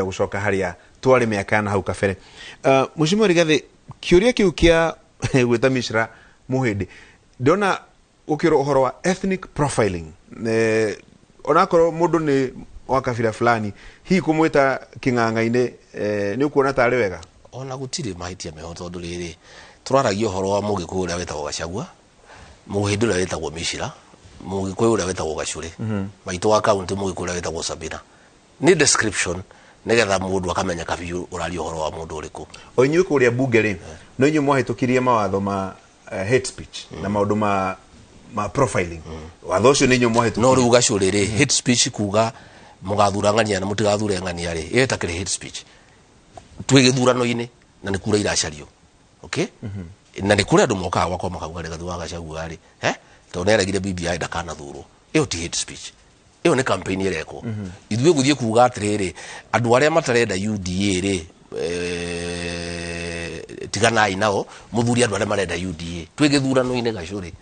kwenda gucoka haria twari miaka na hau kabere. Mheshimiwa Rigathi, kiuria kiu kia gwita Mishra Muhindi ndona ukiro uhoro wa ethnic profiling, onakorwo mundu ni wa kabira fulani hi kumwita king'ang'a-ini ni ukuona tari wega ona gutiri mahitia meho tondu riri turaragia uhoro wa Mugikuyu uria wetagwo Gachagua, Muhindi uria wetagwo Mishra, Mugikuyu uria wetagwo Gachuri, maitu wa county Mugikuyu uria wetagwo Sabina. Ni description nigetha mundu akamenya kabiu uraria uhoro wa mundu uriku. O inyuĩ kuria bunge ri no inyuĩ mwahitukirie mawatho ma hate speech na maundu ma profiling. Watho ucio ni inyuĩ mwahitukirie. No riu Gachuri ri hate speech kuga mugathurangania na mutigathurengania ri eta kire hate speech twigithurano-ini na nikura iracario. Okay? Na nikura andu mokaga gwakwa makauga Rigathi wa Gachagua ri to neregire BBI ndakanathurwo. Iyo ti hate speech. Iyo ni campaign ireko. Ithuĩ guthie kuga atiriri andu aria matarenda UDA ri tiganai nao muthuri andu aria marenda UDA. Twigithurano-ini Gachuri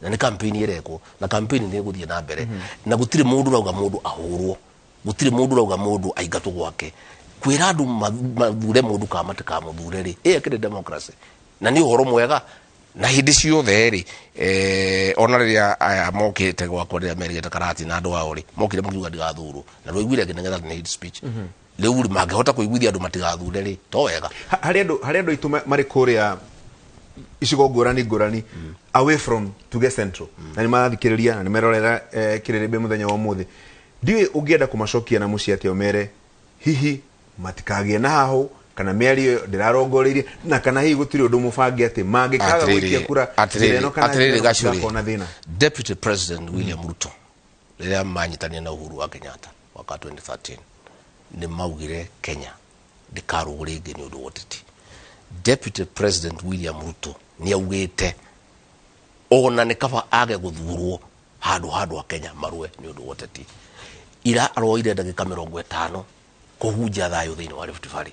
na ni campaign ireko na campaign ni guthie na mbere na gutire mundu rauga mundu ahurwo, gutire mundu rauga mundu aingatwo gwake. Kwira andu mathure mundu ka mataka muthure ri kire democracy na ni uhoro mwega na hindi ciothe ri ona riria aya mokite gwakwa riria merigete karati na andu ao ri mokire mukiuga ndigathurwo na rwigwire nginengetha ni hate speech riu ri mangehota kuiguithia andu matigathure ri to wega hari andu itu mari kuria icigo ngurani away from Tuge Central na ni mathikiriria na ni merorera kiriribe muthenya wa umuthi ndiwe ungienda kumacokia na muci ati omere hihi matikagie na haho kana miario ndirarongoreirie na kana hihi gutiri undu mubangi ati mangikaga gwikia kura atiriri Gachuri Deputy President William Ruto riria manyitania na Uhuru wa Kenyatta waka 2013 ni maugire Kenya ndikarugurige ni undu woteti. Deputy President William Ruto ni augite ona ni kaba age guthurwo handu a Kenya marwe ni undu woteti. Ira aroire ndagika 50 kuhunjia thayo thiini wa Rift Valley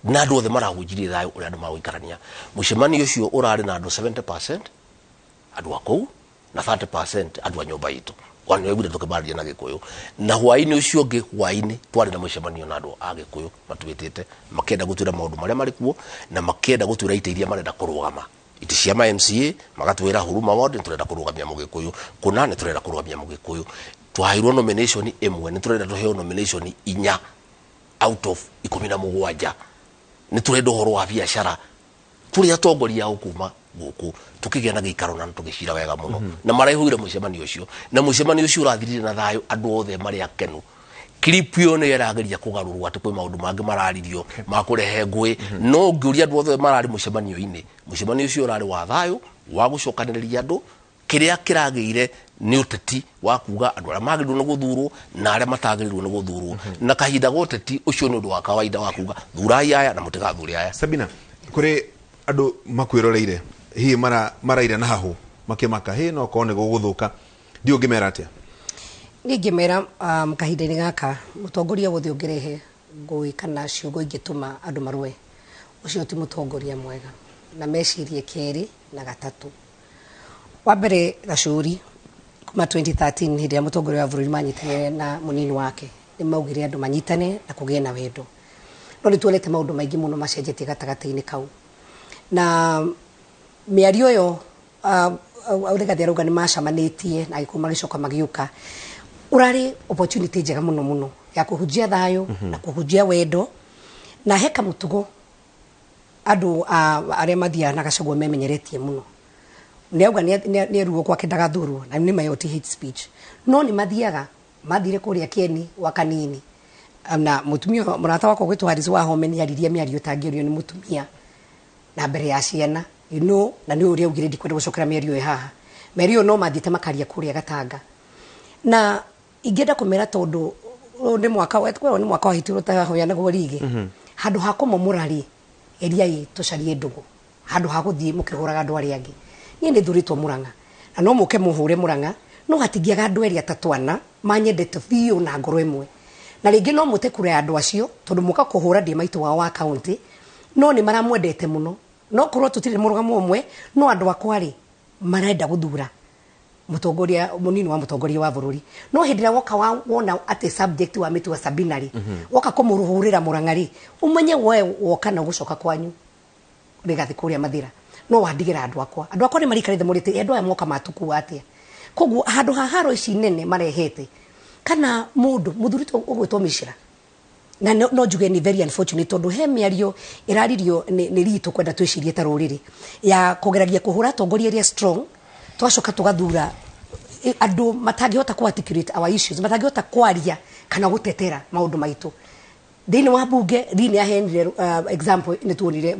na andu othe marahunjirie thayo uria andu maguikarania. Mucemanio ucio urari na andu 70% andu akou na 30% andu a nyumba itu wani wegure tukibaria na Gikuyu na hwaini ucio ungi hwaini twari na mucemanio na andu a Gikuyu matwitite makenda gutwira maundu maria mari kuo na makenda gutwira iteithia marenda kurugama iti cia MCA magatwira huruma ward turenda kurugamia Mugikuyu kunane turenda kurugamia Mugikuyu twairwo nomination imwe ni turenda tuheo nomination 4 out of 17 ni turenda horo wa biashara kuri atongoria ukuma guku tukigia na giikaro na tugicira wega muno na maraihurire mucemanio ucio na mucemanio ucio urathirire na thayo andu othe mari akenu. Clip yo ne yarageria kugarurwa ati kwi maundu mangi mararirio makurehe ngui no ngiuria andu othe marari mucemanio-ini mucemanio ucio urari wa thayo wa gucokaniriria andu kiria kirageire ni uteti wa kuga andu aria magirwo ni guthurwo na aria matagirwo ni guthurwo na kahinda goteti ucio ni undu wa kawaida wa kuga thurai aya na mutigathure aya. Sabina, kuri andu makwiroreire hi maraire na hahu makimaka hi no kone guguthuka ndio ngimera atia ni ngimera kahinda-ini gaka mutongoria wothe ungirehe ngui kana ciugo ingituma andu marwe ucio ti mutongoria mwega na mecirie keri na gatatu. Wa mbere Gachuri kuma 2013 hindi ya mutongoria wa bururi manyitane na munini wake ni maugire andu manyitane na kugie na wendo no ni tuolete maundu maingi muno macenjetie gatagati-ini kau na miario yo Rigathi arauga ni macamanitie na Gikuyu magicoka magiuka urari opportunity njega muno ya kuhunjia thayo na kuhunjia wendo na heka mutugo andu aria mathia na Gachagua memenyeretie muno ni auga ni ruo kwa kendagathurwo na ni mayoti hate speech no ni mathiaga mathire kuria Kieni wa kanini na mutumia murata wako gwitwa Harris wa Home ni aririe miario tangirio ni mutumia na mbere ya ciana na ni uria ugire ndikwenda gucokera miario haha miario no mathite makaria kuria Gatanga na ingenda kumera tondu ni mwaka wa hitiro ta hoya na gorige handu hakomo murari eriai tucarie ndugu handu haguthie mukiguraga andu aria angi ni thuritwo Murang'a na no muke muhure Murang'a no hatingiaga andu eri atatwana manyendete biu na ngoro imwe na ringi no mute kure andu acio tondu muka kuhura ndi maitu wa county no ni maramwendete muno no korwo tutire murugamo umwe no andu akwari marenda guthura mutongoria munini wa mutongoria wa bururi no hindira woka wona ate subject wa mitu wa Sabinari woka kumuruhurira Murang'ari umenye we woka na gucoka kwanyu rigathi kuria Mathira no wandigira andu akwa ni marikarite murite andu aya moka matuku atia koguo handu haharo ici nene marehete kana mundu muthurito ugwitwo Mishira na no juge ni very unfortunate tondu he miario iraririo ni ritu kwenda twicirie ta ruriri ya kugeragia kuhura tongoria ria strong twacoka tugathura andu matangihota ku articulate our issues matangihota kwaria kana gutetera maundu maitu thini wa bunge rini ahenire example ni tuonire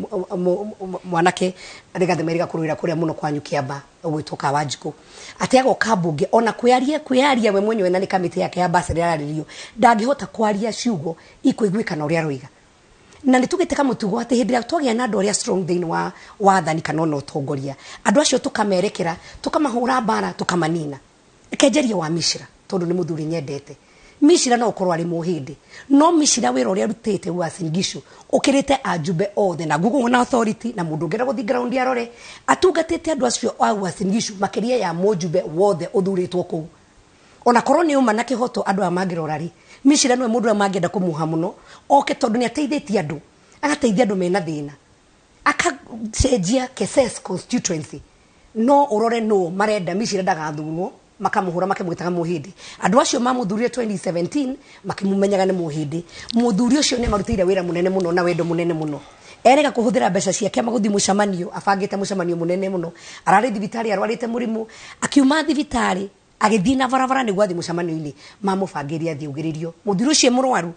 mwanake Rigathi Meriga kuruira kuria muno kwanyu Kiamba gwitoka Wanjiku atiago kabunge ona kwiaria we mwenyewe na ni kamiti yake ya basi raririo ndangihota kwaria ciugo ikuiguikana uria roiga na nitugite kamutugo ati hindira twagia na andu aria strong thini wa wathani kana no tongoria andu acio tukamerekera tukamahura bara tukamanina ekenjeria wa Mishira tondu ni muthuri nyendete Mishira no ukorwo ari muhindi no Mishira wira uria rutete wa Singishu ukirite ajube othe na Google na authority na mundu ngera guthi ground yarore atungatite andu acio wa Singishu makiria ya mujube wothe uthuritwo ku ona korwo ni uma na kihoto andu amangirorari Mishira no mundu amangenda kumuha muno oke tondu ni ateithitie andu agateithia andu mena thina akacejia Keses constituency no urore no marenda Mishira ndagathunwo makamuhura makimwitaga muhindi andu acio mamuthurire 2017 makimumenyaga ni muhindi muthuri ucio ni marutire wira munene muno na wendo munene muno erega kuhuthira mbeca ciake maguthi mucamanio afangite mucamanio munene muno arari thibitari arwarite murimu akiuma thibitari agithina barabara ni gwathi mucamanio-ini mamubangiria thiugiririo muthuri ucio murwaru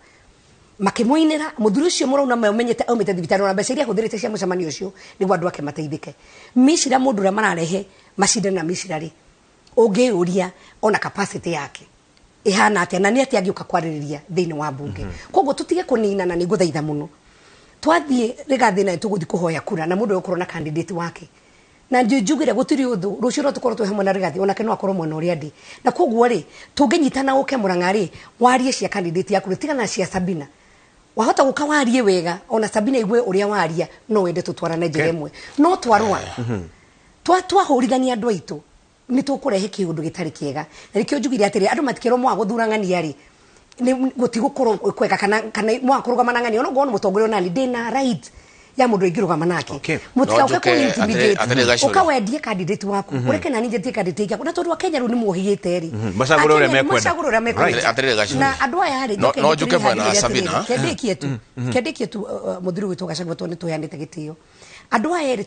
makimuinira muthuri ucio murauna mamenyete aumite thibitari na mbeca iria huthirite cia mucamanio ucio ni gwandu ake mateithike Mishira mundu ra mararehe macindano na Mishira ri ungeuria ona capacity yake ihana atia na ni atia agiuka kwaririria thini wa bunge koguo tutige kunina na niguthaitha muno twathie Rigathi na tuguthi kuhoya kura na mundu ukorwo na candidate wake na njugire gutiri uthu rucio ro tukorwo twehemwe na Rigathi ona keno akorwo mwena uria ndi na koguo ri tunginyitana uke Murang'ari warie cia candidate yaku tigana cia Sabina wahota guka warie wega ona Sabina igwe uria waria no wende tutwarane njira imwe no twarwa twahurithania andu aitu ni tukurehe kiundu gitari kiega na rikio njugire atiri andu matikero mwa guthurangania ri ni gutigukorwo kwega kana mwa kurugama ngani ono gono mutongoria nani ndina right ya mundu ingirugama nake mutikauke ku intimidate ukawendie candidate waku ureke nani njetie candidate yaku na tondu wa Kenya ru ni muhigite ri macaguro ure mekwenda atiri gacio na andu aya ri no njuke bwana Sabina kendekie tu muthuri witu gacagwo tondu tuyanite gitio andu aya ri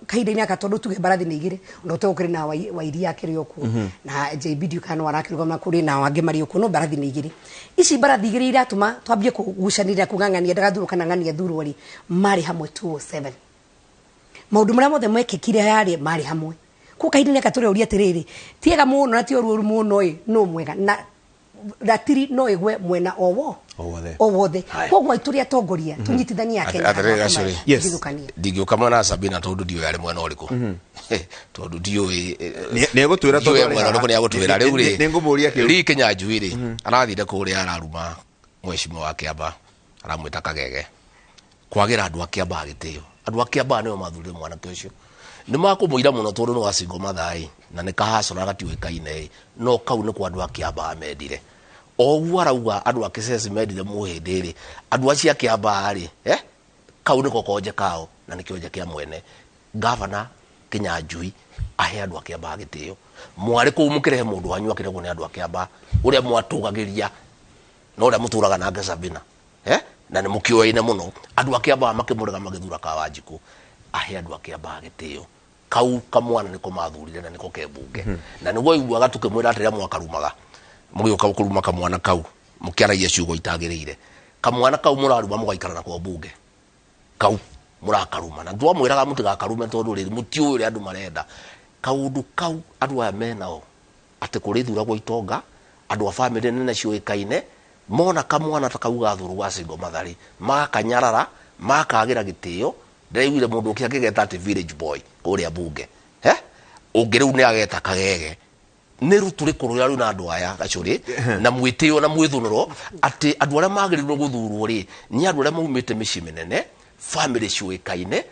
kahinda-ini aka tondu tuge barathi ni igire no tukire na Wairi akiri oku na JB Dukano arakirugama kuri na wange mari oku no barathi ni igire ici barathi igire iratuma twambie kugucanira kungangania ndagathuru kana ngania thuru ri mari hamwe 207 maundu maria mothe mekikire yari mari hamwe ku kahinda-ini aka turi uria tiriri tiega muno na ti oru muno no mwega na ratiri no igwe mwena owothe koguo ituria tongoria tunyitithania Kenya atire gacuri ndingiuka mwana Sabina tondu dio yari mwena uriku tondu dio ni gutwira tondu mwena uriku ni agutwira riu ri ningumuria ri Kenya njui ri arathire kuria araruma mweshimo wa Kiamba aramwita Kagege kwagira andu akiamba agitio andu akiamba nio mathurire mwana tucio ni makumuira muno tondu no acingo mathai na ni kahacora gatiwikaine no kau ni kwa andu akiamba amendire oguo arauga andu akisesi medire muhindi ri andu acia Kiamba ri kau ni kokonje kao na ni kionje kia mwene governor Kinyanjui ahe andu akiamba agitio mwari ku mukirehe mundu wanyu akiregwo ni andu akiamba uria mwatugagiria no uria muturaga na Sabina na ni mukioine muno andu akiamba makimurega magithura ka Wanjiku ahe andu akiamba agitio kau kamwana niko mathurire na niko kebunge na niguo iguaga tukimwira atiria mwakarumaga mugioka kuruma kamwana kau mukiaragia ciugo itagirire kamwana kau muraruma mugaikara na kwa bunge kau murakaruma na ndwa mwiraga mutigakaruma tondu riri mutio uri andu marenda kaundu kau andu aya menao ati kurithura gwa itonga andu a family nene cioikaine mona kamwana takauga thuru wa Singo Mathari makanyarara makagira gitio ndaiwire mundu ukiagegeta ati village boy kuria bunge ungiriu ni ageta Kagege ni ruturi kuruya ru na andu aya gacuri na mwitio na mwithunuro ati andu aria magirirwo guthurwo ri ni andu aria maumite mici minene family cioikaine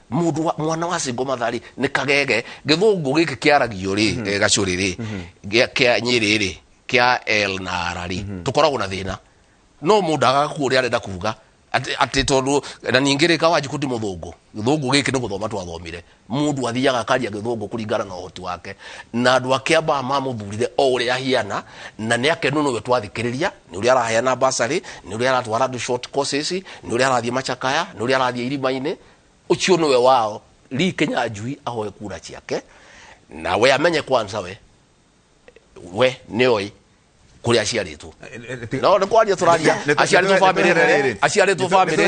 mundu mwana wa Singo Mathari ni kagege githungu giki kiaragio ri gacuri ri kia Nyeri ri kia L na R ri tukoragwo na thina no mundu agaku ri arenda kuga ati tondu na ningire ka waji kuti muthungu githungu giki ni guthoma twathomire mundu athiaga akaria githungu kuringana na uhoti wake na andu akiamba mamuthurire o uri ahiana na ni akenu no twathikiriria ni uri araheana basari ni uri aratwara short courses ni uri arathie Machakaya ni uri arathie Irimaine ucio niwe wao Lee Kinyanjui ahoe kura ciake na we amenye kwanza we nioi kuri aciaritwo no kwaria turaria aciaritwo family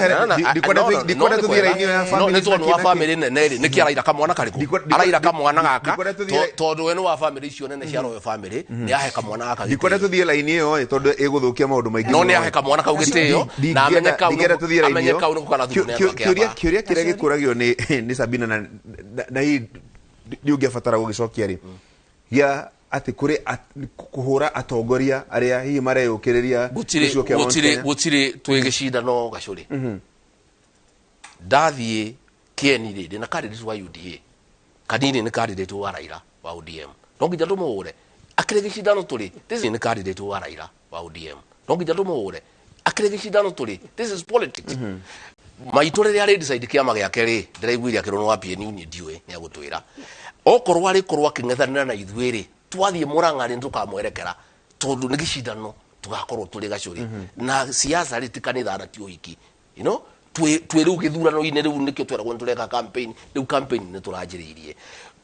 ndikwenda tuthira ini ya family no nitwo wa family nene niki araira kamwana kariku araira kamwana gaka tondu we no wa family icio nene cia royo family ni ahe kamwana gaka ndikwenda tuthira laini iyo tondu iguthukia maundu maingi no ni ahe kamwana kau gitio na amenye kau no kana thune kiuria kiria gikuragio ni Sabina na hii ndiungiabatara gugicokia ri ya ati kuri kuhura atongoria aria hihi mareyukiriria gutire twigicida no gacuri ndathie kieni ri na candidate wa UDA kanini ni candidate wa Raila wa ODM no ngija tumuhure akirigicida no turi this is candidate wa Raila wa ODM no ngija tumuhure akirigicida no turi this is politics maiture ria decide kiama giake ri ndiraiguire akirono wa PNU ni ndiwe ni agutwira okorwo ari korwa kingethanira na ithuiri twathie Murang'a ri tukamwerekera tondu ni gicindano tugakorwo turi gacuri na siasa ri tikanitha na ti uhiki you know twiriu githurano ine riu nikio tweragwo tureka campaign riu campaign ni turanjiriirie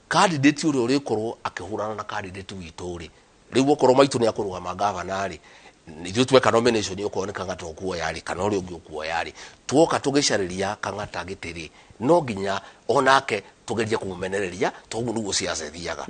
candidate uri korwo akihurana na candidate witu ri riu okorwo maitu ni akurugama governor ri ithu tweka nomination yokoneka ngatokuo yari kana uri ungi ukuo yari tuoka tugicariria kangata gitiri no ginya onake tugerie kumumenereria togu nugo siasa thiaga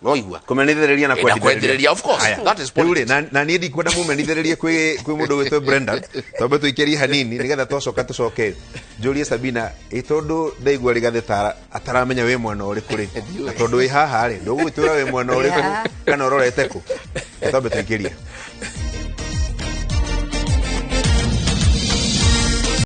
no igwa kumenereria na kwendereria of course that is politics na ni ndikwenda mumenereria kwi mundu witwe Brenda tobe tuikerie hanini nigetha tucoke Julia Sabina itondu ndaigwa rigatheta ataramenya we mwana uri kuri na tondu wi haha ri ndugwitura we mwana uri kana urorete ku tobe tuikerie